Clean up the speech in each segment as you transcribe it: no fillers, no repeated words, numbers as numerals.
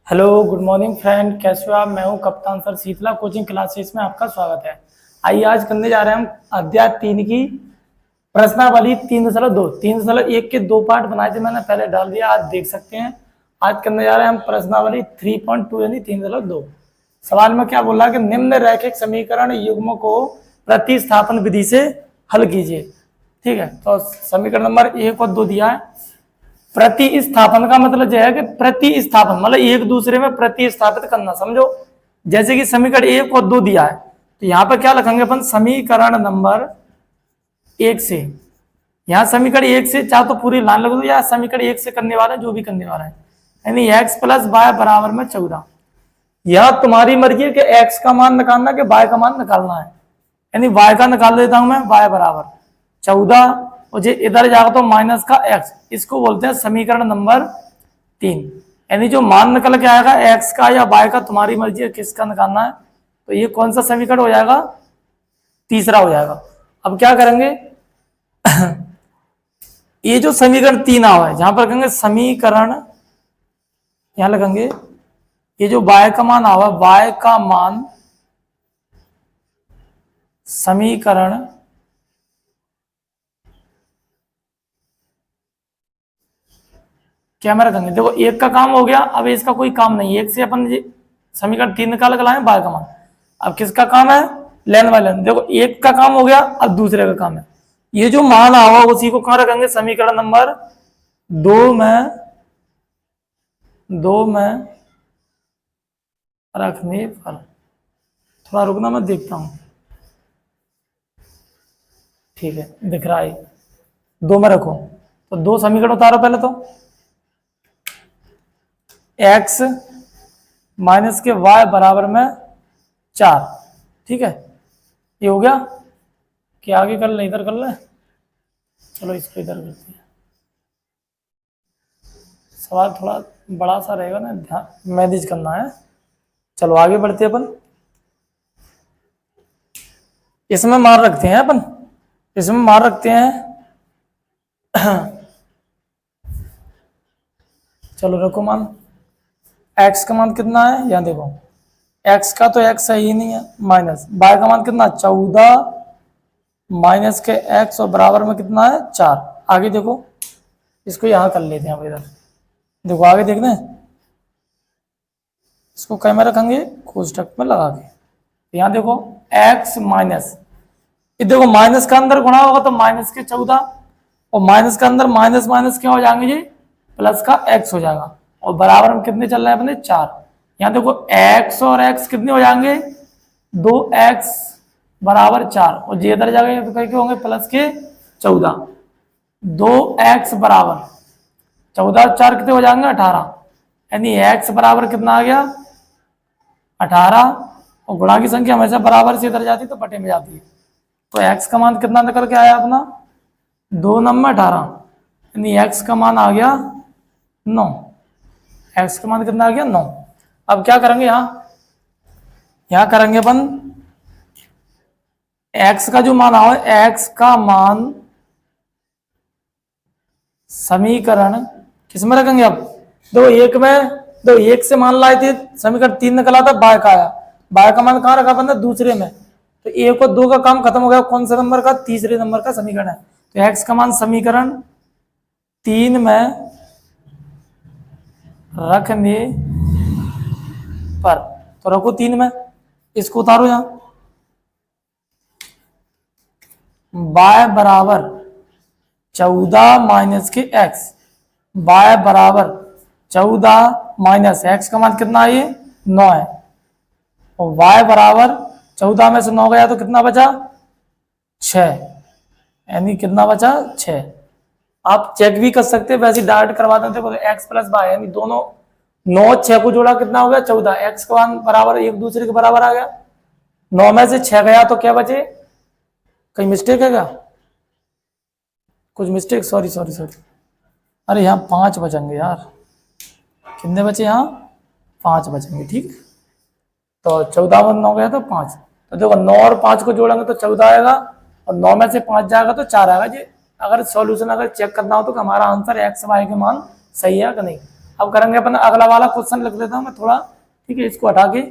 Hello good morning friend, कैसे हो आप। मैं हूं कप्तान सर शीतला कोचिंग क्लासेस में आपका स्वागत है। आइए आज करने जा रहे हैं हम अध्याय 3 की प्रश्नावली 3.2 के दो पार्ट बनाए थे, मैंने पहले डाल दिया, आज देख सकते हैं। आज करने जा रहे हैं हम प्रश्नावली 3.2 यानी 3.2। सवाल में क्या बोला कि निम्न रैखिक समीकरण युग्म को प्रतिस्थापन विधि से हल कीजिए। ठीक है, तो समीकरण नंबर 1 और 2 दिया है। प्रतिस्थापन का मतलब यह है कि प्रतिस्थापन मतलब एक दूसरे में प्रतिस्थापित करना, समझो। जैसे कि समीकरण 1 और 2 दिया है, तो यहाँ पर क्या लिखेंगे अपन, समीकरण नंबर 1 से। यहाँ समीकरण 1 से चाहे तो पूरी लाइन लग दो, या समीकरण 1 से करने वाला जो भी करने वाला है, यानी x + y बराबर में 14। यह तुम्हारी मर्जी है कि x का मान निकालना कि y का मान निकालना है। यानी y का निकाल देता हूं मैं, y बराबर 14 और जो इधर जाएगा तो माइनस का x, इसको बोलते हैं समीकरण नंबर 3। यानी जो मान निकल के आएगा x का या y का, तुम्हारी मर्जी है किसका निकालना है। तो ये कौन सा समीकरण हो जाएगा, तीसरा हो जाएगा। अब क्या करेंगे ये जो समीकरण 3 आवा है, जहां पर कहेंगे समीकरण, यहां लगेंगे ये जो y का मान आवा, y का मान समीकरण क्या मैं रखेंगे। देखो एक का काम हो गया, अब इसका कोई काम नहीं है। एक से अपन समीकरण 3 निकाल कर लाए y का मान। अब किसका काम है, लेन बाय लेन। देखो एक का काम हो गया, अब दूसरे का काम है। ये जो मान आवा उसी को कहां रखेंगे, समीकरण नंबर 2 में रखने पर। थोड़ा रुकना, मैं देखता हूं। ठीक है, दिख रहा है, 2 में रखो। तो 2 समीकरण उतारो पहले तो। x माइनस के y बराबर में 4। ठीक है, ये हो गया। कि आगे कर ले, इधर कर ले, चलो इसको इधर करते हैं। सवाल थोड़ा बड़ा सा रहेगा ना, ध्यान मैनेज करना है। चलो आगे बढ़ते हैं अपन। इसमें मान रखते हैं अपन, इसमें मान रखते हैं चलो रखो मान। x का मान कितना है, यहाँ देखो, x का तो x है ही नहीं है, माइनस y का मान कितना, 14 माइनस के x और बराबर में कितना है, 4। आगे देखो, इसको यहाँ कर लेते हैं। इधर देखो, आगे देखना है, इसको कहीं में रखेंगे, कोष्टक में लगा के। यहाँ देखो x माइनस, ये देखो माइनस का अंदर गुणा होगा तो माइनस के 14, और माइनस का अंदर माइनस माइनस क्या हो जाएंगे जी, प्लस का x हो जाएगा। और बराबर में कितने चल रहे हैं अपने, 4। यहाँ देखो x और x कितने हो जाएंगे, 2x बराबर 4, और जे इधर जाएगा तो क्या होंगे, प्लस के 14। 2x बराबर 14 4 कितने हो जाएंगे, 18। यानी x बराबर कितना आ गया, 18। और गुणा की संख्या हमेशा बराबर से इधर जाती है तो बटे में जाती है। तो x का मान कितना निकल के आया अपना, 2 9 18। यानी x का मान आ गया 9। x का मान कितना आ गया, 9। अब क्या करेंगे, यहां करेंगे अपन x का जो मान आया, x का मान समीकरण किस में रखेंगे। अब दो एक में, दो एक से मान लाए थे, समीकरण 3 निकला था, y का आया। y का मान कहां रखा अपन ने, दूसरे में। तो 1 और 2 का काम खत्म हो गया, कौन सा नंबर का, तीसरे नंबर का समीकरण है। तो x का मान समीकरण 3 में रखने पर, तो रखो 3 में, इसको उतारो यहां। y बराबर 14 माइनस के x, y बराबर 14 माइनस x का मान कितना है, ये 9 है। और y बराबर 14 में से 9 गया तो कितना बचा, 6। यानी कितना बचा, 6। आप चेक भी कर सकते हैं, वैसे डायरेक्ट करवा देते हैं। x + y यानी दोनों 9 6 को जोड़ा कितना हो गया, 14। x का मान बराबर एक दूसरे के बराबर आ गया। 9 में से 6 गया तो क्या बचे, कहीं मिस्टेक है क्या, कुछ मिस्टेक, सॉरी। अरे यहाँ 5 बचेंगे यार, कितने बचे यहाँ, 5 बचेंगे। ठीक, तो 14 में 9 गया तो 5। तो देखो 9 और 5 को जोड़ेंगे तो 14 आएगा, और 9 में से 5 जाएगा तो 4 आएगा जी। अगर सॉल्यूशन अगर चेक करना हो तो हमारा आंसर x y के मान सही है कि नहीं। अब करेंगे अपन अगला वाला क्वेश्चन, लिख लेता हूं मैं थोड़ा, ठीक है, इसको हटा के।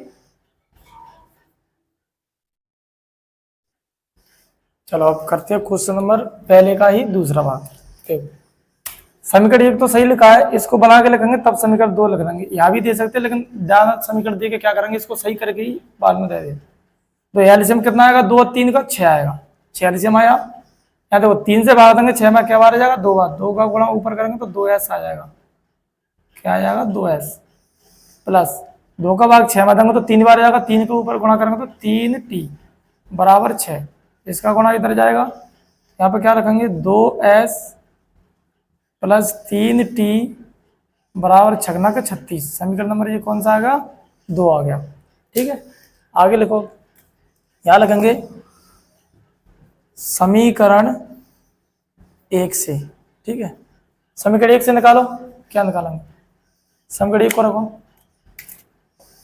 चलो अब करते हैं क्वेश्चन नंबर पहले का ही दूसरा भाग। देखो समीकरण एक तो सही लिखा है, इसको बना के लिखेंगे तब समीकरण दो लिख देंगे, यहाँ भी दे सकते हैं लेकिन ज्यादा समीकरण दे के क्या करेंगे, इसको सही करके ही बाद में दे देंगे। तो एलसीएम कितना आएगा, 2 और 3 का 6 आएगा, 6 एलसीएम आया। यहाँ देखो 3 से भाग देंगे, 6 में क्या बार आ जाएगा, 2 बार, 2 का गुणा ऊपर करेंगे तो 2s आ जाएगा, क्या आ जाएगा 2s, प्लस 2 का भाग 6 में देंगे तो 3 बार आ जाएगा, 3 के ऊपर गुणा करेंगे तो 3t बराबर 6, इसका गुणा इधर जाएगा, यहाँ पे क्या रखेंगे 2s प्लस 3t बराबर 6 के 36। समीकरण नंबर ये कौन सा आएगा, 2 आ गया। ठीक है, आगे लिखो, यहाँ लिखेंगे समीकरण 1 से, ठीक है, समीकरण 1 से निकालो, क्या निकालेंगे, समीकरण 1 को रखो,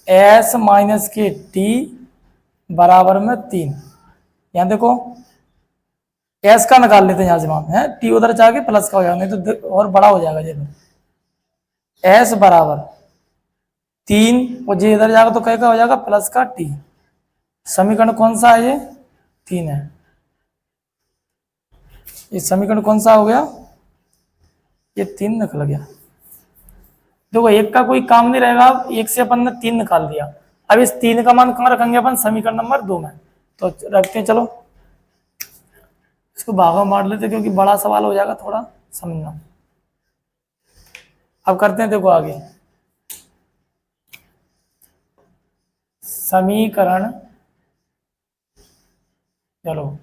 s माइनस के t बराबर में 3, यहाँ देखो s का निकाल लेते हैं, यहाँ से वहां है t उधर जाके प्लस का हो जाएगा, नहीं तो और बड़ा हो जाएगा ये, s बराबर 3 और जे इधर जाएगा तो क्या हो जाएगा प्लस का t। समीकरण कौन सा है, ये 3 है, ये समीकरण कौन सा हो गया, ये 3 निकल गया। देखो एक का कोई काम नहीं रहेगा, एक से अपन ने 3 निकाल दिया, अब इस 3 का मान कहाँ रखेंगे अपन, समीकरण नंबर 2 में, तो रखते हैं। चलो इसको भागा मार लेते क्योंकि बड़ा सवाल हो जाएगा थोड़ा समझना। अब करते हैं, देखो आगे समीकरण, चलो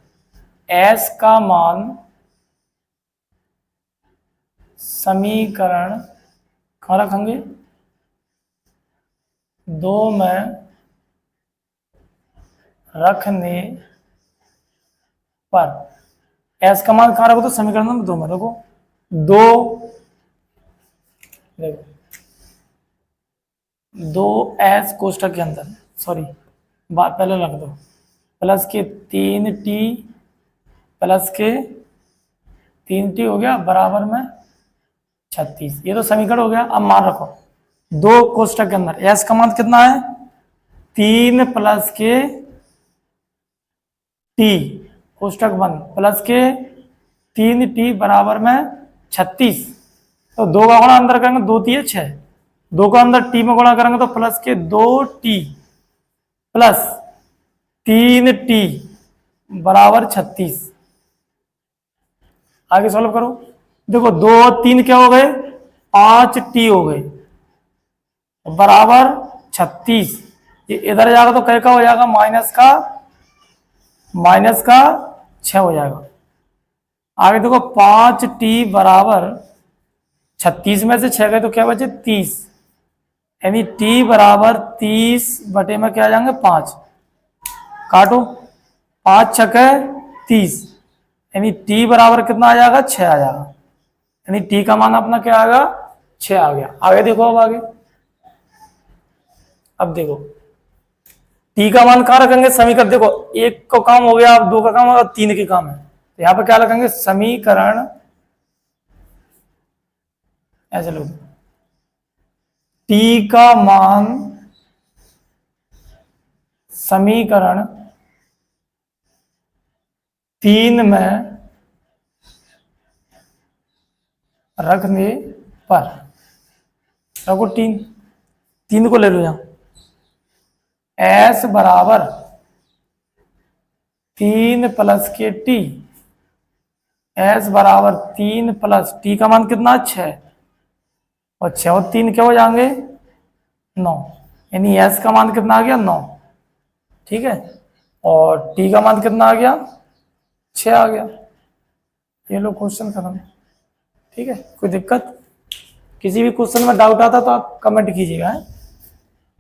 s का मान समीकरण कहाँ रखेंगे, 2 में रखने पर, s का मान कहाँ रखो तो समीकरण नंबर 2 में रखो, 2 देखो 2s कोष्ठक के अंदर, सॉरी पहले रख दो, प्लस के 3t प्लस के 3t हो गया बराबर में 36, ये तो समीकरण हो गया। अब मान रखो 2 कोष्ठक के अंदर s का मान कितना है, 3 प्लस के t कोष्ठक बंद प्लस के 3t बराबर में 36, तो 2 का गुणा अंदर करेंगे 2 3 6, 2 का अंदर t में गुणा करेंगे तो प्लस के 2t प्लस 3t बराबर 36। आगे सॉल्व करो, देखो 2 और 3 क्या हो गए, 5t हो गए बराबर 36, ये इधर जाएगा तो क्या हो जाएगा, माइनस का 6 हो जाएगा। आगे देखो 5t बराबर 36 में से 6 गए तो क्या बचे 30, यानी t बराबर 30 बटे में क्या आ जाएंगे 5, काटो 5 6 30, यानी t बराबर कितना आ जाएगा 6 आ जाएगा, यानी t का मान अपना क्या आएगा 6 आ गया। आगे देखो, अब देखो t का मान कहाँ रखेंगे, समीकरण देखो 1 का काम हो गया, अब 2 का काम होगा, 3 के काम है, तो यहाँ पे क्या रखेंगे समीकरण, ऐसे लो t का मान समीकरण 3 में रखने पर, रखो 3 को ले लो, यहाँ s बराबर 3 प्लस के t, s बराबर 3 प्लस t का मान कितना 6, और 6 और 3 क्या हो जाएंगे 9, यानी s का मान कितना आ गया 9, ठीक है, और t का मान कितना आ गया 6 आ गया। ये लो क्वेश्चन खत्म, ठीक है, कोई दिक्कत, किसी भी क्वेश्चन में डाउट आता तो आप कमेंट कीजिएगा।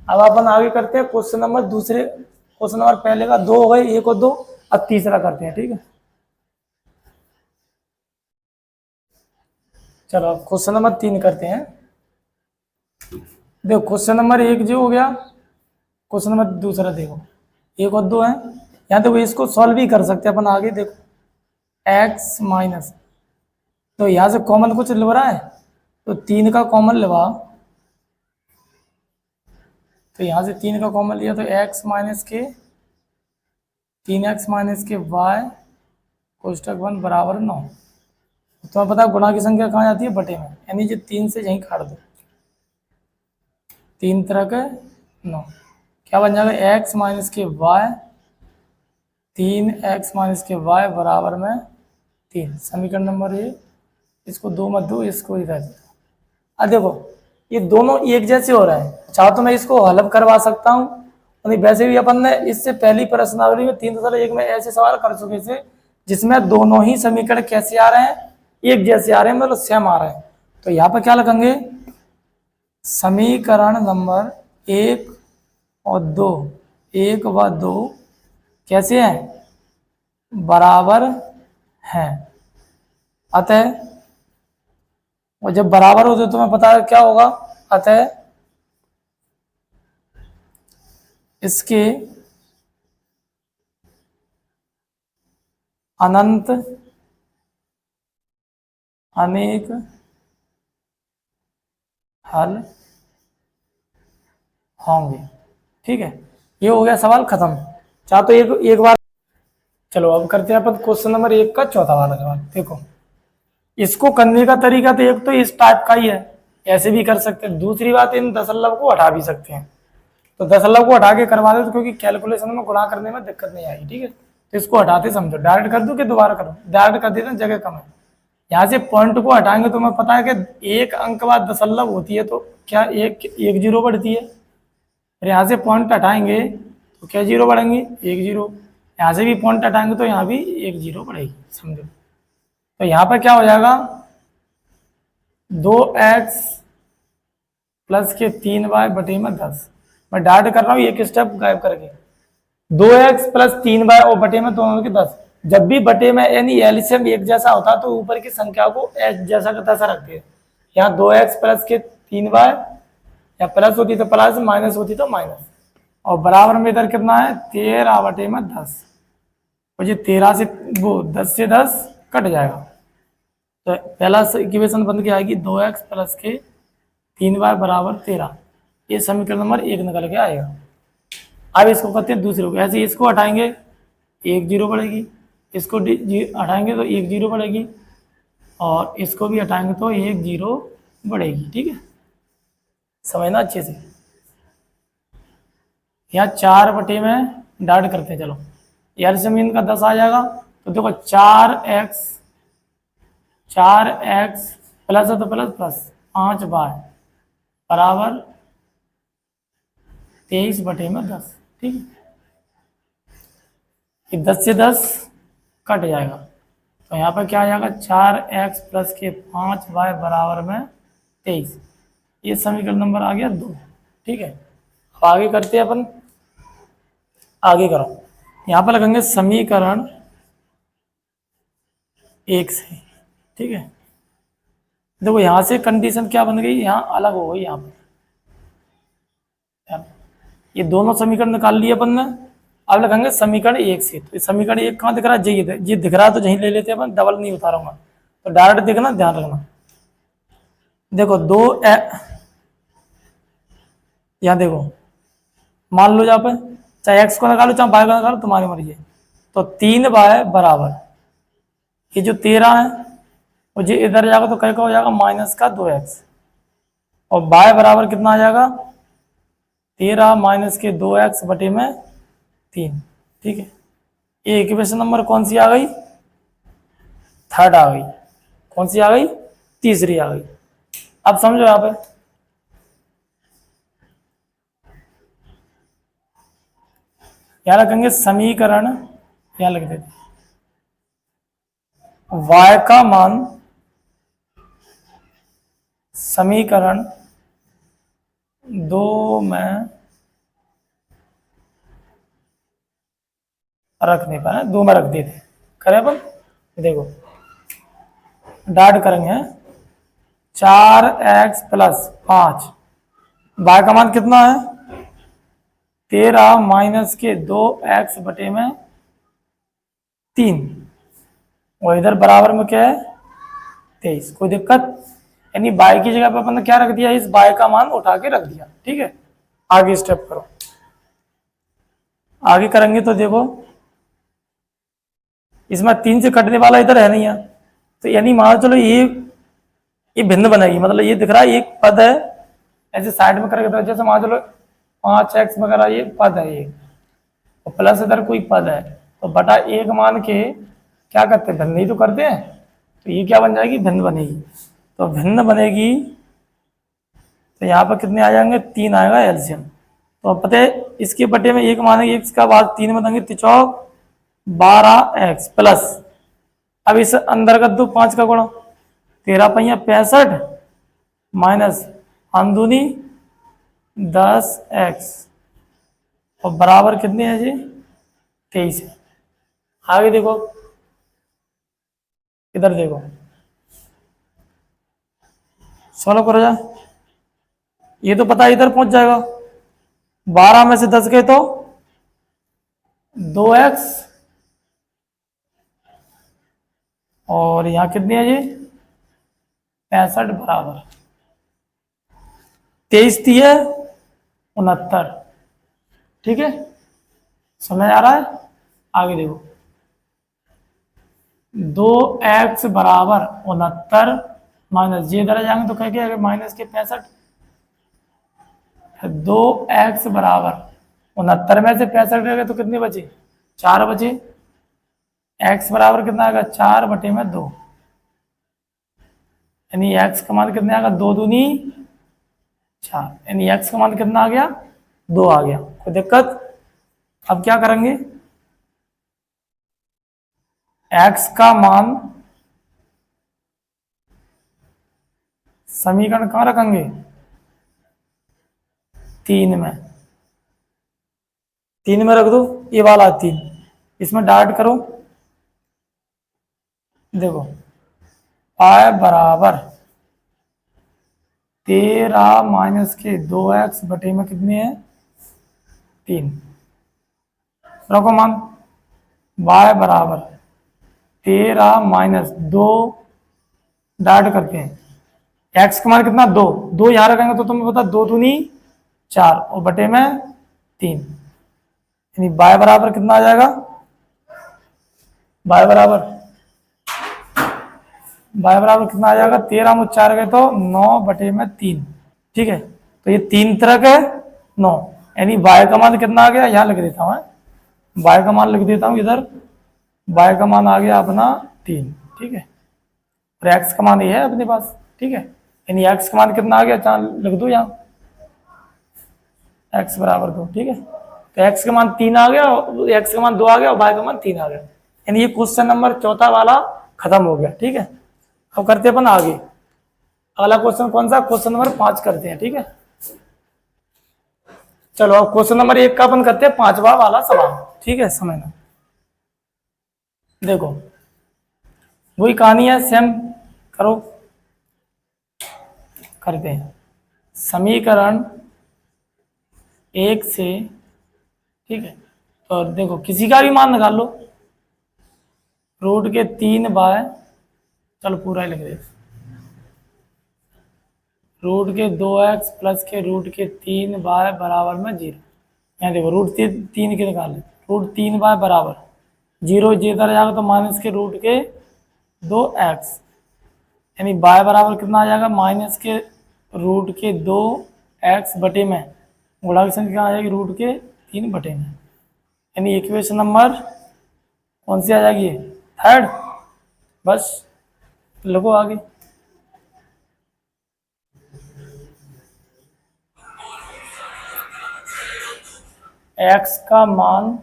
अब अपन आगे करते हैं क्वेश्चन नंबर दूसरे, क्वेश्चन नंबर पहले का 2 हो गए, 1 और 2, अब तीसरा करते हैं, ठीक है। चलो अब क्वेश्चन नंबर 3 करते हैं। देखो क्वेश्चन नंबर 1 जो हो गया, क्वेश्चन नंबर दूसरा देखो 1 और 2 है, यहाँ देखो इसको सॉल्व भी कर सकते हैं अपन। आगे देखो x माइनस, तो यहाँ से कॉमन कुछ ले रहा है तो 3 का कॉमन लेवा, तो यहाँ से 3 का कॉमन लिया तो x माइनस के 3x माइनस के y कोष्टक 1 बराबर 9। तो पता है गुणा की संख्या कहाँ जाती है, बटे में, यानी जो 3 से यहीं काट दो, 3 तरह के 9, क्या बन जाएगा x माइनस के y, 3x माइनस के y बराबर में 3। समीकरण नंबर ये, इसको 2 मत दो, इसको ही रह दो। अब देखो ये दोनों एक जैसे हो रहे हैं, चाहो तो मैं इसको हल करवा सकता हूँ, नहीं वैसे भी अपन ने इससे पहली प्रश्नावली में 3.1 में ऐसे सवाल कर चुके थे जिसमें दोनों ही समीकरण कैसे आ रहे हैं, एक जैसे आ रहे हैं, मतलब सेम आ रहे हैं। तो यहाँ पर क्या लिखेंगे, समीकरण नंबर 1 और 2, 1 व 2 कैसे हैं, बराबर हैं। अतः, और जब बराबर होते तो तुम्हें पता है क्या होगा, अतः इसके अनंत अनेक हल होंगे। ठीक है, ये हो गया सवाल खत्म। चाहे तो एक बार, चलो अब करते हैं अपन क्वेश्चन नंबर 1 का चौथा वाला सवाल। देखो इसको करने का तरीका तो एक तो इस टाइप का ही है, ऐसे भी कर सकते हैं। दूसरी बात, इन दशमलव को हटा भी सकते हैं, तो दशमलव को हटा के करवा दो, तो क्योंकि कैलकुलेशन में गुणा करने में दिक्कत नहीं आएगी। ठीक है, तो इसको हटाते समझो, डायरेक्ट कर दूं कि दोबारा करो, डायरेक्ट कर देना, जगह कम है। यहाँ से पॉइंट को हटाएंगे तो मैं पता है कि एक अंक बाद दशमलव होती है, तो क्या एक जीरो बढ़ती है। फिर यहाँ से पॉइंट हटाएंगे तो क्या जीरो बढ़ेंगी, एक जीरो। यहाँ से भी पॉइंट हटाएंगे तो यहाँ भी एक जीरो बढ़ेगी, समझो। तो यहाँ पर क्या हो जाएगा, 2x प्लस के 3y बटे में 10। मैं डायरेक्ट कर रहा हूँ एक स्टेप गायब करके, 2x प्लस 3y और बटे में दोनों के 10। जब भी बटे में यानी एलसीएम एक जैसा होता तो ऊपर की संख्या को h जैसा का तैसा रखते हैं। यहाँ 2x प्लस के 3y, या प्लस होती तो प्लस, माइनस होती तो माइनस, और बराबर में इधर कितना है 13 बटे में 10। और ये 13 से वो 10 से 10 कट जाएगा, तो पहला इक्वेशन बन के आएगी 2x प्लस के 3y बराबर 13। ये समीकरण नंबर 1 निकल के आएगा। अब इसको करते हैं दूसरे को, ऐसे इसको हटाएंगे एक जीरो बढ़ेगी, इसको हटाएंगे तो एक जीरो बढ़ेगी, और इसको भी हटाएंगे तो एक जीरो बढ़ेगी। ठीक है, समझना अच्छे से। यहाँ 4 बटे में डाट करते हैं, चलो यार जमीन का 10 आ जाएगा, तो देखो 4x प्लस है तो प्लस प्लस 5y बराबर 23 बटे में 10। ठीक है, ये 10 से 10 कट जाएगा, तो यहाँ पर क्या आ जाएगा 4x प्लस के 5y बराबर में 23। ये समीकरण नंबर आ गया 2। ठीक है, अब आगे करते हैं अपन, आगे करो। यहाँ पर लगेंगे समीकरण 1 से। ठीक है, देखो यहाँ से कंडीशन क्या बन गई, यहाँ अलग हो गई। यहाँ पर ये दोनों समीकरण निकाल लिए अपन ने, अब लगेंगे समीकरण 1 से। तो समीकरण 1 कहाँ दिख रहा है, ये दिख रहा है, तो यहीं ले लेते हैं अपन, डबल नहीं उतारूंगा, तो डायरेक्ट देखना, ध्यान रखना। देखो यहाँ देखो, मान लो यहाँ पे चाहे x को निकालो चाहे y को निकालो, तुम्हारी मर्जी है। तो 3y बराबर ये जो 13 है, और ये इधर जाएगा तो क्या हो जाएगा माइनस का 2x, और y बराबर कितना आ जाएगा 13 माइनस के 2x बटे में 3। ठीक है, ये इक्वेशन नंबर कौन सी आ गई, थर्ड आ गई। कौन सी आ गई, तीसरी आ गई। अब समझो यहाँ पे, यहाँ रखेंगे समीकरण, यहाँ लिख देते y का मान समीकरण 2 में रख नहीं पाए, 2 में रख देते करें अपन। देखो डाट करेंगे 4x प्लस 5, y का मान कितना है 13 माइनस के 2x बटे में 3, और इधर बराबर में क्या है 23। कोई दिक्कत, यानी y की जगह पे अपन ने क्या रख दिया, इस y का मान उठा के रख दिया। ठीक है, आगे स्टेप करो। आगे करेंगे तो देखो इसमें 3 से कटने वाला इधर है नहीं है, तो यानी मान लो चलो ये भिन्न बनेगी, मतलब ये दिख रहा है एक पद है, ऐसे साइड में करके, जैसे मान चलो 5x वगैरह ये पद है ये, और प्लस इधर कोई पद है, तो बटा 1 मान के क्या करते हैं, भिन्न ही तो करते हैं, तो ये क्या बन जाएगी, भिन्न बनेगी। तो भिन्न बनेगी तो यहाँ पर कितने आ जाएंगे, 3 आएगा एलसीएम। तो अब पता है इसके बटे में 1 मानेंगे, x का बाद 3 में देंगे, 12x प्लस, अब इस अंदर कर दो 5 का गुणा, 13 पहिया 65 माइनस अंदुनी 10x और बराबर कितने है जी, 23 है। आगे देखो, इधर देखो, सोल्व करो जा, ये तो पता है इधर पहुंच जाएगा, 12 में से 10 गए तो 2x और यहाँ कितनी है जी 65 बराबर 23 थी है 69। ठीक है, समझ आ रहा है। आगे देखो 2x बराबर 69 माइनस जे इधर जाएंगे तो क्या क्या माइनस के 65, 2x बराबर 69 में से 65 गए तो कितने बचे, 4 बचे, x बराबर कितना आएगा 4 बटे में 2, यानी x का मान कितना आएगा 2 दूनी 4, यानी x का मान कितना आ गया 2 आ गया। कोई दिक्कत। अब क्या करेंगे, x का मान समीकरण कहाँ रखेंगे, 3 में, 3 में रख दो, ये वाला 3, इसमें डाइट करो, देखो पाई बराबर 13 माइनस के 2x बटे में कितने हैं 3, रखो मान, y बराबर 13 माइनस 2 डाइट करते हैं, x का मान कितना 2, 2 यहाँ रखेंगे तो तुम्हें पता 2 दूनी 4 और बटे में 3, यानी y बराबर कितना आ जाएगा, y बराबर कितना आ जाएगा, 13 में 4 गए तो 9 बटे में 3। ठीक है, तो ये 3 तरह के 9, यानी y का मान कितना आ गया, यहाँ लिख देता हूँ, y का मान लिख देता हूँ इधर, y का मान आ गया अपना 3। ठीक है, और x का मान ये है अपने पास। ठीक है, यानी x का मान कितना आ गया, चार लिख दो यहाँ, x बराबर 2। ठीक है, तो x का मान 3 आ गया, x का मान 2 आ गया और y का मान 3 आ गया, यानी ये क्वेश्चन नंबर 4 वाला खत्म हो गया। ठीक है, अब करते हैं अपन आगे, अगला क्वेश्चन कौन सा, क्वेश्चन नंबर 5 करते हैं। ठीक है, चलो अब क्वेश्चन नंबर 1 का अपन करते हैं 5वां वाला सवाल। ठीक है, समझना, देखो वही कहानी है, सेम करो, करते हैं समीकरण 1 से। ठीक है, तो देखो किसी का भी मान निकाल लो, रूट के 3 बाय, चलो पूरा ही लिख दे, रूट के 2x प्लस के रूट के 3 बाय बराबर में 0। यहाँ देखो रूट 3 के निकाल ले, रूट 3 बाय बराबर 0, जी इधर जाएगा तो माइनस के रूट के 2x, यानी बाय बराबर कितना आ जाएगा, माइनस के रूट के 2x बटे में, गुणा की संख्या आ जाएगी रूट के 3 बटे में, यानी इक्वेशन नंबर कौन सी आ जाएगी, 3rd। बस लिखो आगे, x का मान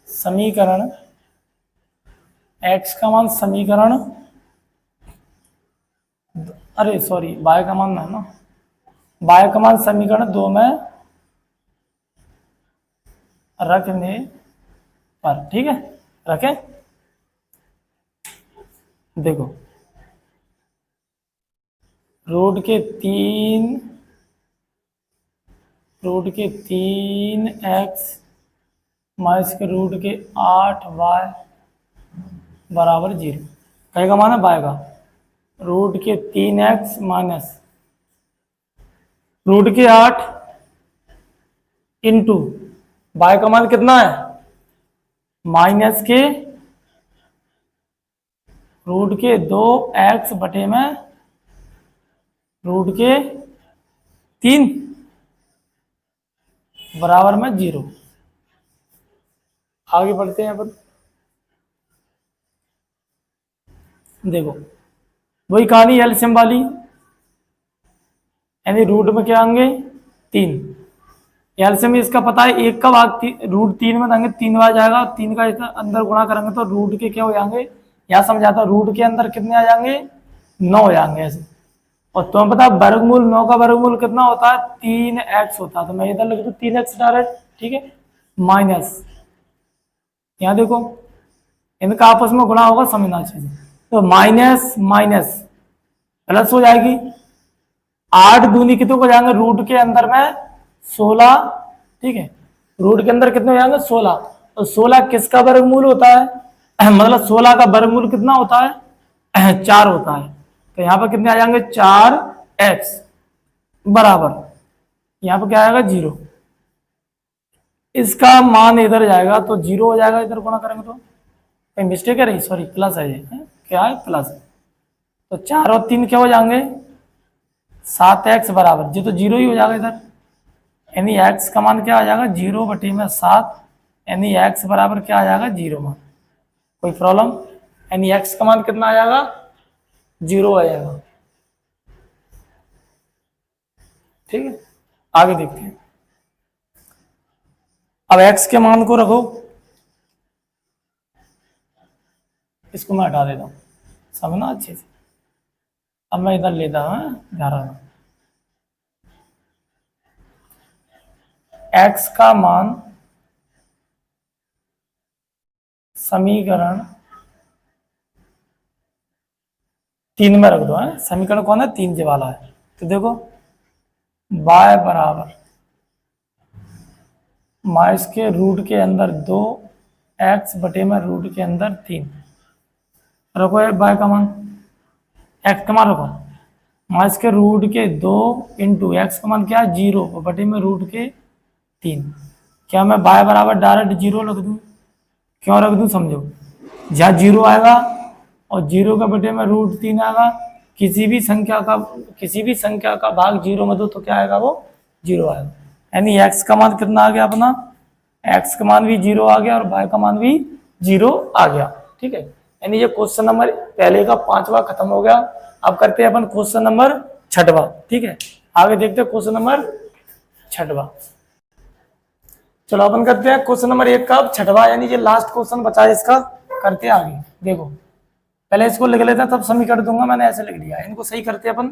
समीकरण, x का मान समीकरण, अरे सॉरी y का मान है ना, y का मान समीकरण 2 में रखने पर। ठीक है, रखें, देखो रूट के 3x माइनस के रूट के 8y बराबर 0, कहेगा माना y का, रूट के 3x माइनस रूट के 8 इंटू बाय का मान कितना है, माइनस के रूट के 2x बटे में रूट के 3 बराबर में 0। आगे बढ़ते हैं अपन। देखो वही कहानी एलसीएम वाली, यानी रूट में क्या आएंगे 3, एलसीएम इसका पता है 1 का भाग रूट 3 में देंगे 3 बार जाएगा, 3 का इतना अंदर गुणा करेंगे तो रूट के क्या हो जाएंगे, यहाँ समझाता रूट के अंदर कितने आ जाएंगे 9 हो जाएंगे ऐसे। और तुम्हें पता है वर्गमूल 9 का वर्गमूल कितना होता है 3x होता है, तो मैं इधर लिख दूं 3x डायरेक्ट, ठीक है, माइनस यहाँ देखो इनका आपस में गुणा होगा समझना चाहिए, तो माइनस माइनस प्लस हो जाएगी, 8 दूनी कितने को जाएंगे रूट के अंदर में 16, ठीक है, रूट के अंदर कितने हो जाएंगे 16, तो 16 किसका वर्गमूल होता है मतलब 16 का वर्गमूल कितना होता है 4 होता है, तो यहाँ पर कितने आ जाएंगे 4x बराबर यहाँ पर क्या आएगा 0, इसका मान इधर जाएगा तो 0 हो जाएगा, इधर गुणा करेंगे तो कहीं मिस्टेक है रही, सॉरी प्लस है ये, क्या है प्लस, तो 4 और 3 क्या हो जाएंगे 7x बराबर, जी तो 0 ही हो जाएगा इधर, यानी x का मान क्या आ जाएगा 0 बटे में 7, यानी x बराबर क्या आ जाएगा 0 मान, कोई प्रॉब्लम, यानी x का मान कितना आ जाएगा 0 आ जाएगा, ठीक है। आगे देखते हैं, अब x के मान को रखो, इसको मैं हटा देता हूँ, समझना अच्छे से, अब मैं इधर लेता हूँ ध्यान रखना, x का मान समीकरण 3 में रख दो, है समीकरण कौन है 3 से वाला है, तो देखो y बराबर माइनस के रूट के अंदर 2x बटे में रूट के अंदर 3, रखो y का मान, x का मान रखो माइनस के रूट के 2 इंटू एक्स का मान क्या है 0 बटे में रूट के 3, क्या मैं y बराबर डायरेक्ट 0 रख दूं, क्यों रख दूं समझो, जहाँ 0 आएगा और 0 का बटे में रूट 3 आएगा, किसी भी संख्या का भाग 0 में दो तो क्या आएगा वो 0 आएगा, यानी x का मान कितना आ गया अपना, x का मान भी 0 आ गया और y का मान भी 0 आ गया, ठीक है, यानी ये क्वेश्चन नंबर पहले का 5वां खत्म हो गया। अब करते हैं अपन क्वेश्चन नंबर 6वां, ठीक है, आगे देखते हैं क्वेश्चन नंबर 6वां। चलो अपन करते हैं क्वेश्चन नंबर 1 का 6वां, यानी ये लास्ट क्वेश्चन बचा है इसका, करते हैं आगे। देखो पहले इसको लिख लेते हैं तब समीकरण दूंगा, मैंने ऐसे लिख लिया, इनको सही करते हैं अपन,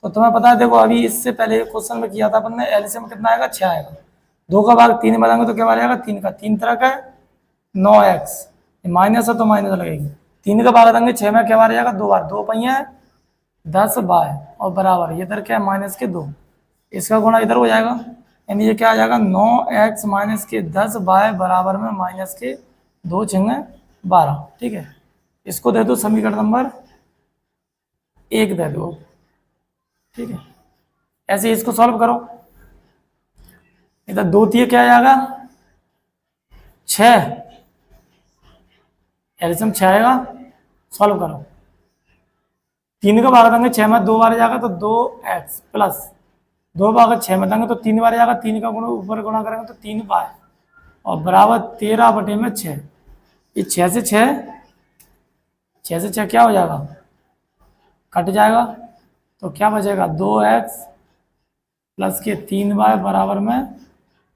तो तुम्हें पता है देखो अभी इससे पहले क्वेश्चन में किया था अपन ने, एलसीएम कितना आएगा 6 आएगा, 2 का भाग 3 बनाएंगे तो क्या बनेगा 3 का, 3 तरह का 9x, माइनस है तो माइनस लगेगी, 3 का भाग देंगे 6 में क्या बार जाएगा 2 बार, 2 पहिया 10 बाय और बराबर ये इधर क्या है माइनस के 2, इसका गुणा इधर हो जाएगा, यानी ये क्या आ जाएगा 9x माइनस के 10 बाय बराबर में माइनस के 2 छंगे 12, ठीक है, इसको दे दो समीकरण नंबर 1 दे दो, ठीक है, ऐसे इसको सॉल्व करो, इधर 2 तीन क्या आ जाएगा 6, एलसीएम 6 आएगा, सॉल्व करो, 3 का भाग देंगे 6 में 2 बार जाएगा तो 2x प्लस 2 भाग 6 में देंगे तो 3 बार जाएगा, 3 का गुणा ऊपर गुणा करेंगे तो 3 बाय और बराबर 13 बटे में 6, ये 6 से 6 क्या हो जाएगा कट जाएगा, तो क्या बचेगा 2x प्लस के 3 बाय बराबर में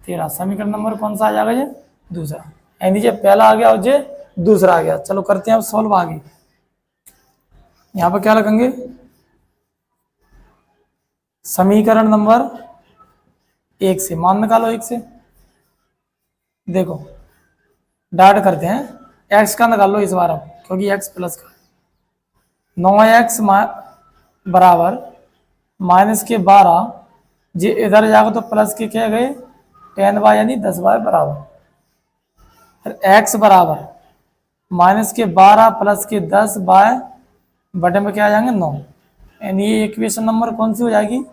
13, समीकरण नंबर कौन सा आ जाएगा ये दूसरा, यानी ये पहला आ गया और ये दूसरा आ गया। चलो करते हैं अब सॉल्व आगे, यहाँ पर क्या लगेंगे समीकरण नंबर 1 से मान निकालो, 1 से देखो डाट करते हैं, x का निकाल लो इस बार अब, क्योंकि x प्लस का 9x बराबर माइनस के 12, जे इधर जाएगा तो प्लस के क्या गए 10 बाय यानी 10 बाय बराबर, फिर x बराबर माइनस के 12 प्लस के 10 बाय बटे में क्या आ जाएंगे 9, यानी ये इक्वेशन नंबर कौन सी हो जाएगी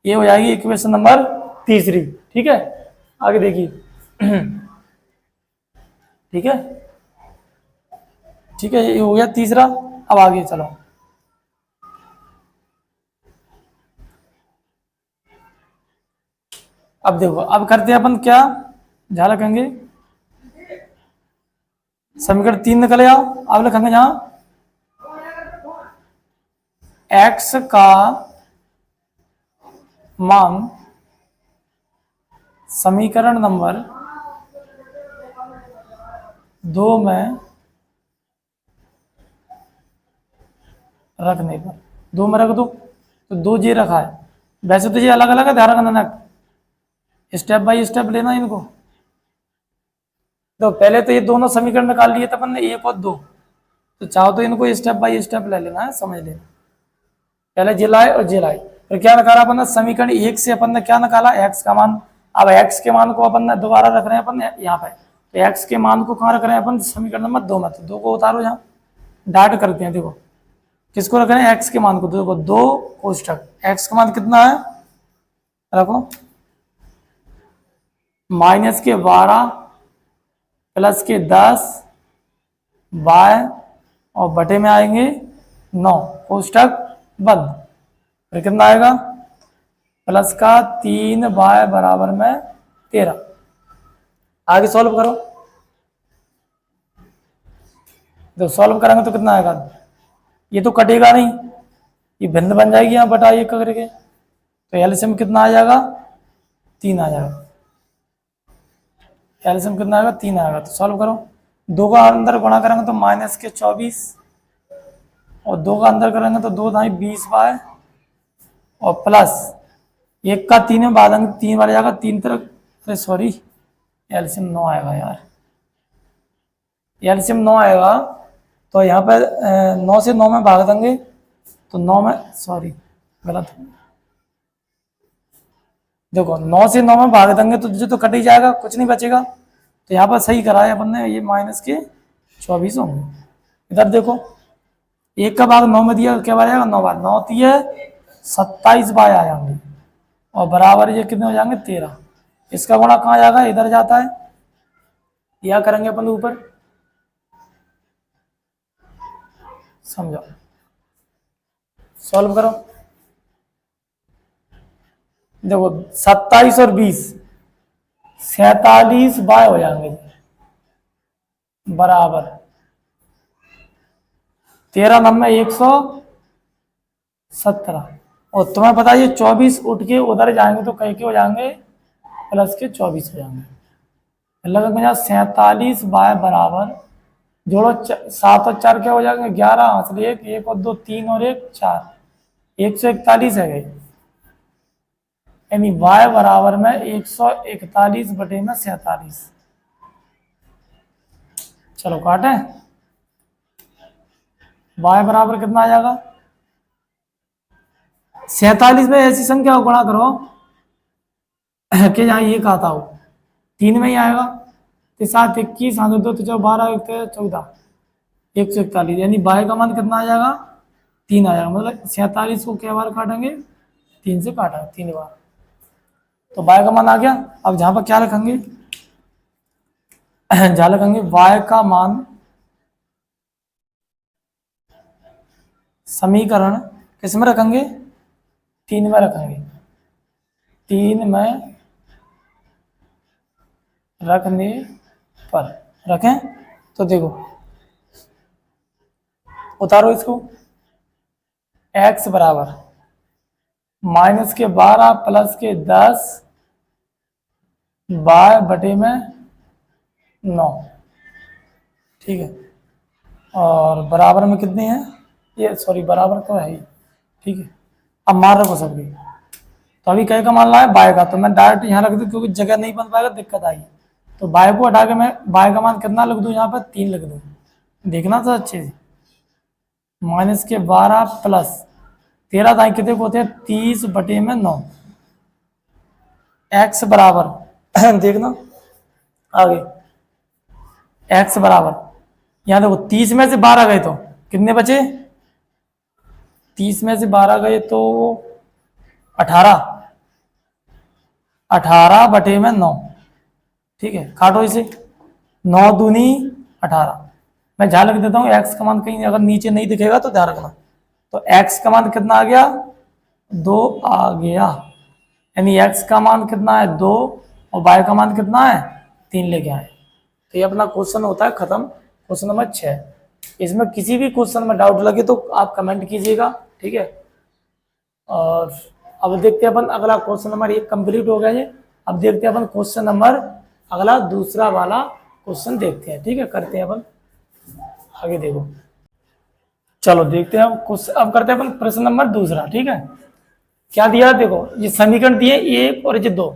ये हो जाएगी इक्वेशन नंबर तीसरी। ठीक है, आगे देखिए। ठीक है, ठीक है, ये हो गया तीसरा। अब आगे चलो, अब देखो, अब करते हैं अपन क्या, जहां लिखेंगे समीकरण 3 निकले आओ। अब लिखेंगे जहां x का मान समीकरण नंबर 2 में रखने पर, 2 में रख दो तो 2 जे रखा है। वैसे तो ये अलग अलग है, ध्यान रखना, स्टेप बाय स्टेप लेना इनको। तो पहले तो ये दोनों समीकरण निकाल लिए थे अपन ने, 1 और 2, तो चाहो तो इनको स्टेप बाय स्टेप ले लेना है, समझ लेना। पहले जे लाए और जे लाए, फिर क्या निकाला अपन ने, समीकरण 1 से अपन ने क्या निकाला, x का मान। अब x के मान को अपन ने दोबारा रख रहे हैं अपन यहाँ पे, तो x के मान को कहाँ रख रहे हैं अपन, समीकरण नंबर 2 में। तो 2 को उतारो यहाँ, डाट करते हैं। देखो किसको रख रहे हैं, x के मान को। देखो 2 कोष्टक, x का मान कितना है, रखो -12 +10 बाय, और बटे में आएंगे 9, कोष्टक बंद। फिर कितना आएगा, प्लस का 3 बाय बराबर में 13। आगे सॉल्व करो, तो सॉल्व करेंगे तो कितना आएगा, ये तो कटेगा नहीं, ये भिन्न बन जाएगी यहाँ बटा 1 करके, तो एलसीएम कितना आ जाएगा, 3 आ जाएगा। एलसीएम कितना आएगा, 3 आएगा। तो सॉल्व करो, 2 का अंदर गुणा करेंगे तो -24, और 2 का अंदर करेंगे तो 2 दाई 20 बाय, और प्लस 1 का 3 में बाद 3 बार जाएगा 3 तरफ, अरे सॉरी, एलसीएम 9 आएगा यार, एलसीएम 9 आएगा। तो यहाँ पर 9 से 9 में भाग देंगे तो 9 में, सॉरी गलत, देखो 9 से 9 में भाग देंगे तो जो तो कट ही जाएगा, कुछ नहीं बचेगा। तो यहाँ पर सही करा है अपन ने, ये -24 होंगे। इधर देखो 1 का भाग 9 में दिया, क्या बार आएगा, 9 बार, 9 दिए 27 बार आ जाएंगे, और बराबर ये कितने हो जाएंगे, 13। इसका गुणा कहाँ जाएगा, इधर जाता है, यह करेंगे अपन ऊपर, समझो, सॉल्व करो। देखो 27 और 20 47 बाय हो जाएंगे, बराबर 13 नंबर 117, और तुम्हें पता है ये 24 उठ के उधर जाएंगे तो कहीं के हो जाएंगे, प्लस के 24 हो जाएंगे। लगभग 47 बाय बराबर, जोड़ो 7 और 4 क्या हो जाएंगे, 11, असली 1 और 2 3 और 1 4, 141 है गई, यानी y बराबर में 141 बटे में 47। चलो काटे, y बराबर कितना आ जाएगा, 47 में ऐसी संख्या को गुणा करो कि जहाँ ये कहा था वो 3 में ही आएगा, तो 7 21 हाँ 2 तो 12 14, 141, यानी y का मान कितना आ जाएगा, 3 आ जाएगा। मतलब 47 को क्या बार काटेंगे, 3 से काटा 3 बार, तो y का मान आ गया। अब जहां पर क्या लिखेंगे, जहां लिखेंगे y का मान समीकरण किस में रखेंगे, 3 में रखेंगे, 3 में रखने पर रखें तो देखो उतारो इसको, x बराबर -12 +10 बाय बटे में 9, ठीक है, और बराबर में कितने हैं, ये सॉरी बराबर तो है ही, ठीक है। अब मान रखो सबकी, तो अभी कहीं का मान ला है बाय का, तो मैं डायरेक्ट यहाँ रख दूँ क्योंकि जगह नहीं बन पाएगा, दिक्कत आएगी। तो बाय को हटा के मैं बाय का मान कितना लिख दूँ, यहाँ पर 3 लिख दूँ, देखना तो अच्छे से, -12 + 13 दाई कितने को होते हैं, 30 बटे में 9, x बराबर देखना आगे, x बराबर यहाँ देखो 30 में से 12 गए तो कितने बचे, 30 में से 12 गए तो 18, 18/9। ठीक है, काटो इसे। 9 दूनी 18। मैं ध्यान रख देता हूँ, एक्स का मान कहीं अगर नीचे नहीं दिखेगा तो ध्यान रखना। तो एक्स का मान कितना आ गया, 2 आ गया। यानी एक्स का मान कितना है, 2, और वाई का मान कितना है, 3 लेके आए। तो ये अपना क्वेश्चन होता है खत्म, क्वेश्चन नंबर 6। इसमें किसी भी क्वेश्चन में डाउट लगे तो आप कमेंट कीजिएगा, ठीक है। और अब देखते हैं अपन अगला क्वेश्चन नंबर 1 कंप्लीट हो गया ये। अब देखते हैं अपन क्वेश्चन नंबर अगला दूसरा वाला क्वेश्चन देखते हैं, ठीक है। करते हैं अपन आगे, देखो चलो देखते हैं अब करते हैं अपन प्रश्न नंबर दूसरा, ठीक है। क्या दिया, देखो ये समीकरण दिए 1 और ये 2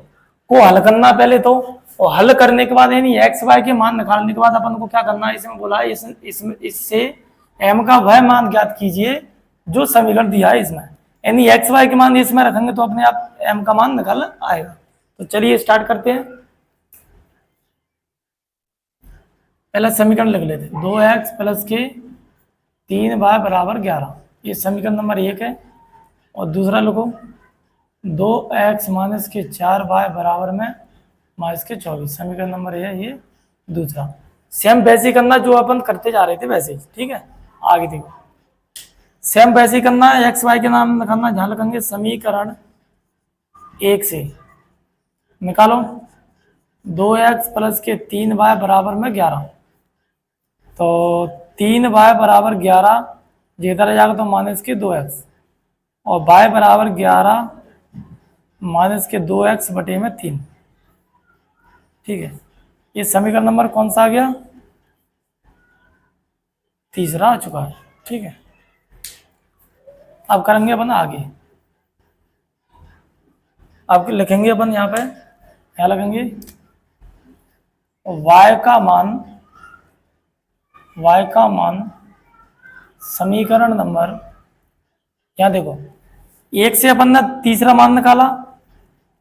को हल करना पहले तो, और हल करने के बाद यानी एक्स वाई के मान निकालने के बाद अपन को क्या करना है, इसमें बोला है इससे एम का वह मान ज्ञात कीजिए जो समीकरण दिया है इसमें। यानी एक्स वाई के मान इसमें रखेंगे तो अपने आप एम का मान निकल आएगा। तो चलिए स्टार्ट करते हैं। पहला समीकरण लिख लेते, 2x प्लस के 3y बराबर 11, ये समीकरण नंबर 1 है। और दूसरा लिखो 2x माइनस के 4y बराबर में माइनस के 24, समीकरण नंबर है ये दूसरा। सेम वैसे ही करना जो अपन करते जा रहे थे वैसे ही, ठीक है। आगे देखो, सेम वैसे ही करना है, एक्स वाई के नाम निकालना, ध्यान रखेंगे। समीकरण 1 से निकालो 2x प्लस के 3y बराबर में 11, तो 3y बराबर 11 जिधर जाएगा तो माइनस के 2x, और y बराबर 11 माइनस के 2x बटे में 3, ठीक है। ये समीकरण नंबर कौन सा आ गया, तीसरा आ चुका है, ठीक है। अब करेंगे अपन आगे, अब लिखेंगे अपन यहाँ पे, क्या लिखेंगे, y का मान समीकरण नंबर, यहाँ देखो 1 से अपन ने तीसरा मान निकाला,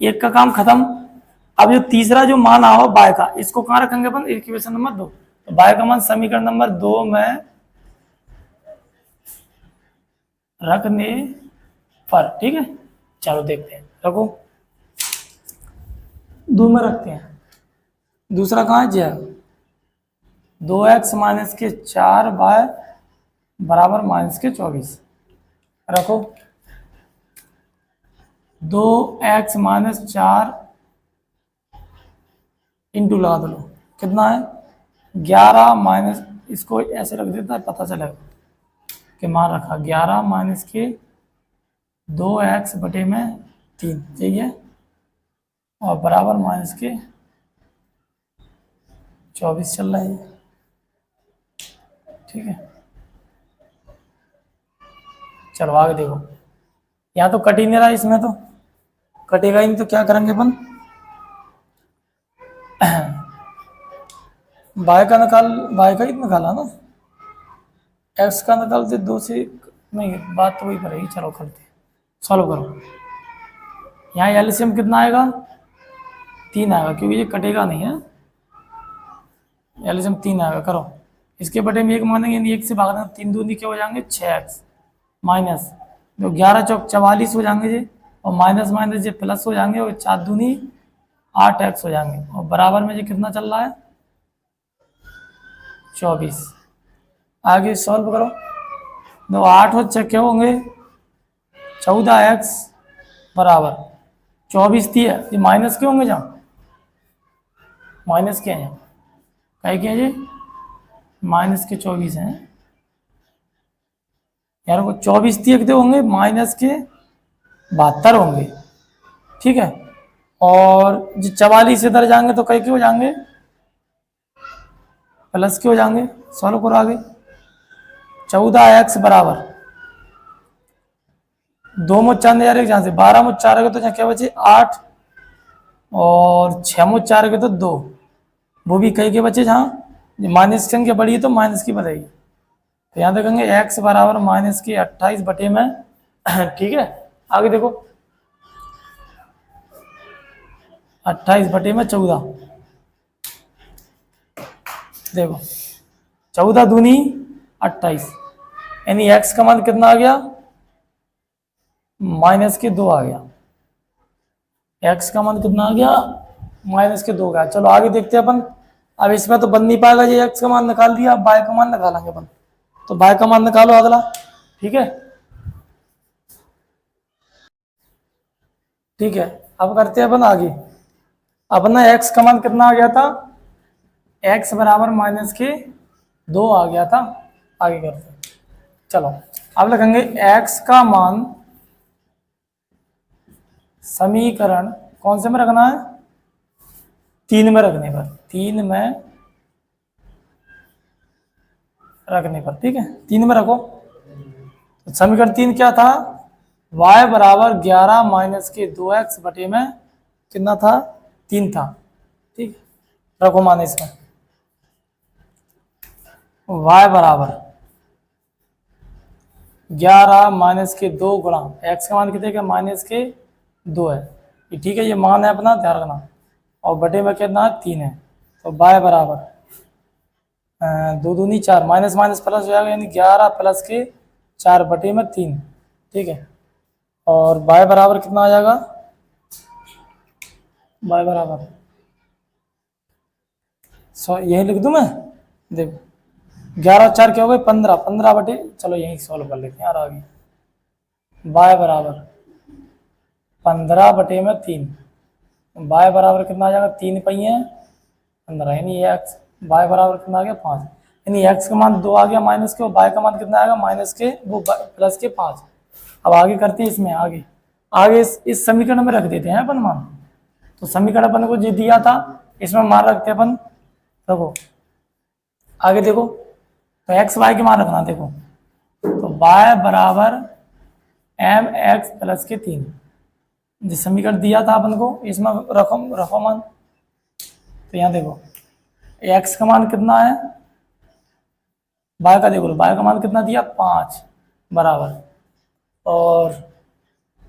1 का काम खत्म। अब जो तीसरा जो मान आओ y का, इसको कहाँ रखेंगे अपन, इक्वेशन नंबर 2। तो y का मान समीकरण नंबर 2 में रखने पर, ठीक है। चलो देखते हैं, रखो 2 में रखते हैं। दूसरा कहाँ है, जय 2x माइनस के 4y बराबर माइनस के 24, रखो 2x माइनस 4 इंटू लगा दो, कितना है 11 माइनस, इसको ऐसे रख देता है पता चलेगा कि मान रखा 11 माइनस के 2x बटे में 3, यही है, और बराबर माइनस के 24 चल रहा है, ठीक है। चलो आगे देखो, यहाँ तो कट ही नहीं रहा, इसमें तो कटेगा ही नहीं, तो क्या करेंगे अपन, y का ही निकाला ना, x का निकालते 2 से नहीं, बात तो वही करेगी। चलो करते, सॉल्व करो। यहाँ एलसीएम कितना आएगा, 3 आएगा, क्योंकि ये कटेगा नहीं है, एलसीएम 3 आएगा। करो, इसके बटे में 1 मानेंगे, 1 से भागना, 3 दूनी क्या हो जाएंगे 6x, माइनस जो 11 चौक 44 हो जाएंगे जी, और माइनस माइनस ये प्लस हो जाएंगे, और 4 दूनी 8x हो जाएंगे, और बराबर में ये कितना चल रहा है 24। आगे सॉल्व करो, दो 8 और 6 क्या होंगे 14x बराबर 24 थी है, ये माइनस के होंगे, जहाँ माइनस के हैं, यहाँ कहीं क्या जी माइनस के 24 हैं यार, वो 24 तीन होंगे, माइनस के 72 होंगे, ठीक है। और जो 44 इधर जाएंगे तो कई के हो जाएंगे प्लस के हो जाएंगे। सॉल्व करो आगे, 14x बराबर 2 मुझ 4 जा रहे, जहाँ से 12 मुझ 4 गए तो जहाँ क्या बचे 8, और 6 मुझ 4 गए तो 2, वो भी कई के बचे, जहाँ माइनस संख्या बड़ी है तो माइनस की बढ़ेगी। तो यहाँ देखेंगे x बराबर माइनस की 28 बटे में, ठीक है। आगे देखो 28 बटे में 14, देखो 14 दूनी 28, यानी x का मान कितना आ गया, माइनस के 2 आ गया, एक्स का मान कितना आ गया, माइनस के 2 का। चलो आगे देखते हैं अपन। अब इसमें तो बन नहीं पाएगा, ये एक्स का मान निकाल दिया, अब बाय का मान निकालेंगे अपन। तो बाय का मान निकालो अगला, ठीक है। ठीक है, अब करते हैं अपन आगे। अपना एक्स का मान कितना आ गया था, एक्स बराबर माइनस के 2 आ गया था। आगे करते हैं, चलो अब लिखेंगे एक्स का मान समीकरण कौन से में रखना है, 3 में रखने पर, 3 में रखने पर, ठीक है 3 में रखो। तो समीकरण 3 क्या था, y बराबर 11 माइनस के 2x बटे में कितना था, 3 था, ठीक है। रखो मान इसमें, y बराबर 11 माइनस के 2 गुणा x का मान कितने का, माइनस के 2 है, ये ठीक है, ये मान है अपना, ध्यान रखना। और बटे में कितना है, 3 है। तो y बराबर 2 दूनी 4, माइनस माइनस प्लस हो जाएगा, यानी 11 प्लस के 4 बटे में 3, ठीक है। और y बराबर कितना आ जाएगा, y बराबर यही लिख दूं मैं, देखो 11 4 क्या हो गए, 15, 15 बटे, चलो यही सॉल्व कर लेते हैं यार आगे। y बराबर 15 बटे में 3, y बराबर कितना आ जाएगा, 3 पहिए 15, यानी x y बराबर कितना आ गया, 5, यानी x का मान 2 आ गया माइनस के, और y का मान कितना आएगा, माइनस के वो प्लस के 5। अब आगे करते हैं इसमें, आगे आगे इस समीकरण में रख देते हैं अपन मान। तो समीकरण अपन को जो दिया था इसमें मान रखते हैं अपन, देखो आगे देखो, तो एक्स वाई के मान रखना, देखो तो y बराबर एम एक्स प्लस के 3, जिस समीकरण दिया था अपन को इसमें रखो रखो मान। तो यहाँ देखो x का मान कितना है, y का देखो, y का मान कितना दिया, 5 बराबर, और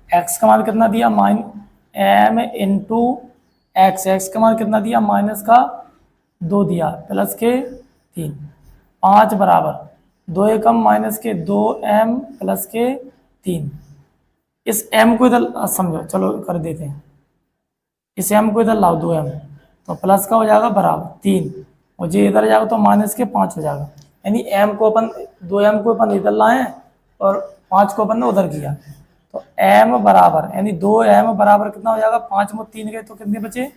x का मान कितना दिया, m इंटू एक्स का मान कितना दिया, माइनस का 2 दिया, प्लस के 3, 5 बराबर 2 एकम माइनस के 2m प्लस के 3। इस m को इधर समझो, चलो कर देते हैं, इस m को इधर लाओ 2m, तो प्लस का हो जाएगा बराबर 3, और ये इधर जाएगा तो माइनस के 5 हो जाएगा, यानी m को अपन 2m को अपन इधर लाए और 5 को अपन ने उधर किया। तो m बराबर यानी 2m बराबर कितना हो जाएगा, 5 में 3 गए तो कितने बचे,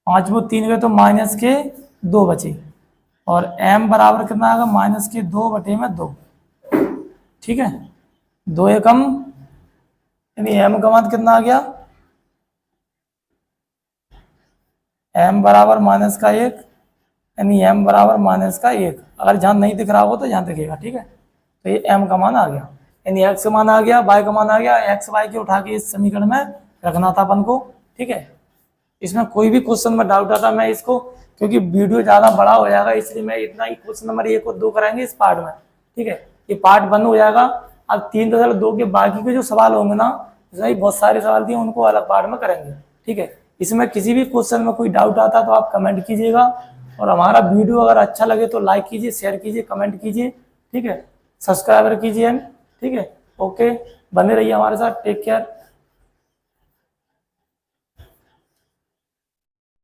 5 में 3 गए तो माइनस के 2 बचे, और m बराबर कितना आएगा, माइनस के 2 बटे में 2, ठीक है। 2 एकम यानी m का मान कितना आ गया, m बराबर माइनस का 1, यानी m बराबर माइनस का 1। अगर जहाँ नहीं दिख रहा हो तो यहाँ दिखेगा, ठीक है। तो ये m का मान आ गया, यानी x का मान आ गया, y का मान आ गया, x y के उठा के इस समीकरण में रखना था अपन को, ठीक है। इसमें कोई भी क्वेश्चन में डाउट आता मैं इसको, क्योंकि वीडियो ज़्यादा बड़ा हो जाएगा इसलिए मैं इतना ही क्वेश्चन नंबर 1 और 2 कराएंगे इस पार्ट में, ठीक है। ये पार्ट 1 हो जाएगा। अब 3.2 के बाकी के जो सवाल होंगे ना, इसमें बहुत सारे सवाल दिए, उनको अलग पार्ट में करेंगे, ठीक है। इसमें किसी भी क्वेश्चन में कोई डाउट आता तो आप कमेंट कीजिएगा, और हमारा वीडियो अगर अच्छा लगे तो लाइक कीजिए, शेयर कीजिए, कमेंट कीजिए, ठीक है, सब्सक्राइबर कीजिए, ठीक है। ओके, बने रहिए हमारे साथ, टेक केयर।